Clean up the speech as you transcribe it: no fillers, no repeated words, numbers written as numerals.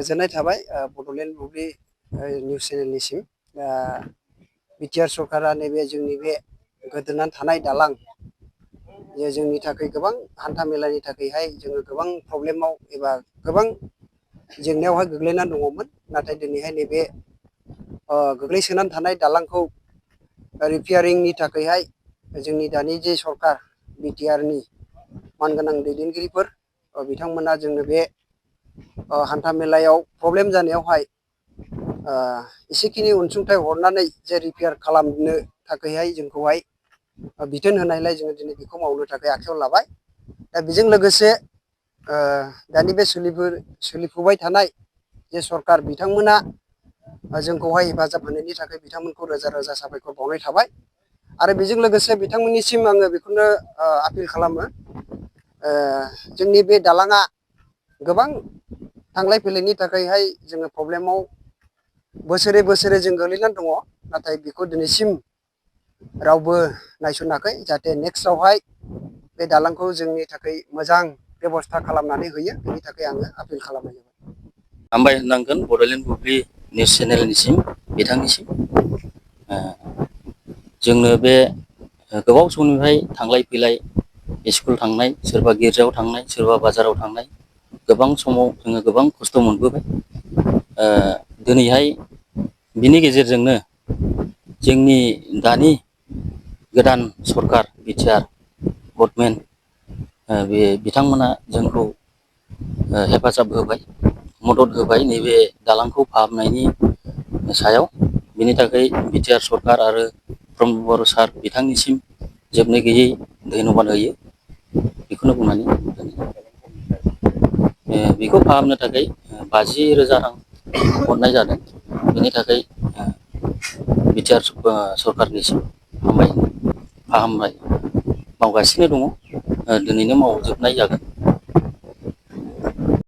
गोजोननाय थाबाय बड'लेण्ड बुब्लि news चेनेलनिसिम BTR सरकारा नैबे जोंनि बे गोदोनानै थानाय दालां जे जोंनि थाखाय गोबां हान्था मेलानि थाखायहाय जोङो गोबां प्रब्लेमाव एबा गोबां जेंनायावहाय गोग्लैनानै दङमोन। नाथाय दिनैहाय नैबे गोग्लैसोनानै थानाय दालांखौ रिपेयारिंनि थाखायहाय जोंनि दानि जे सरकार बिटिआरनि मानगोनां दैदेनगिरिफोर बिथांमोना जोंनो बे हान्था मेलायाव प्रब्लेम जानायावहाय एसेखिनि अनसुंथाइ हरनानै जे रिपेयार खालामनो थाखायहाय जोंखौहाय बिथोन होनायलाय जोङो दिनै बेखौ मावनो थाखाय आखायाव लाबाय। दा बेजों लोगोसे दानि बे सोलिफुबाय थानाय जे सरकार बिथांमोना जोंखौहाय हेफाजाब होनायनि थाखाय बिथांमोनखौ रोजा रोजा साबायखर बावनाय थाबाय। आरो बेजों लोगोसे बिथांमोननिसिम आङो बेखौनो आपिल खालामो, जोंनि बे दालाङा गोबां थांलाय फैलायनि थाखायहाय जोङो प्रब्लेमाव बोसोरे बोसोरे जों गोग्लैनानै दङ। नाथाय बेखौ दिनैसिम रावबो नायसनाखै। जाहाथे नेक्स्टआवहाय बे दालांखौ जोंनि थाखाय मोजां बेब'स्था खालामनानै होयो, बेनि थाखाय आङो आपिल खालामनाय जाबाय। हामबाय होननांगोन बड'लेण्ड बुब्लि निउस चेनेलनिसिम बिथांनिसिम। जोंनो बे गोबाव समनिफ्राय थांलाय फैलाय स्कुल थांनाय, सोरबा गिर्जायाव थांनाय, सोरबा बाजाराव थांनाय, गोबां समाव जोङो गोबां खस्थ' मोनबोबाय। दिनैहाय बिनि गेजेरजोंनो जोंनि दानि गोदान सरकार बिटिआर गभर्नमेन्ट बे बिथांमोना जोंखौ हेफाजाब होबाय, मदद होबाय नैबे दालांखौ फाहामनायनि सायाव। बिनि थाखाय बिटिआर सरकार आरो प्रमद बर' सार बिथांनिसिम जोबनो गैयै धन्यबाद होयो। बेखौनो बुंनानै बेखौ फाहामनो थाखाय 50,000 रां हरनाय जादों। बेनि थाखाय बिटिआर सरकारनिसिम हामबाय, फाहामनाय मावगासिनो दङ, दिनैनो मावजोबनाय जागोन।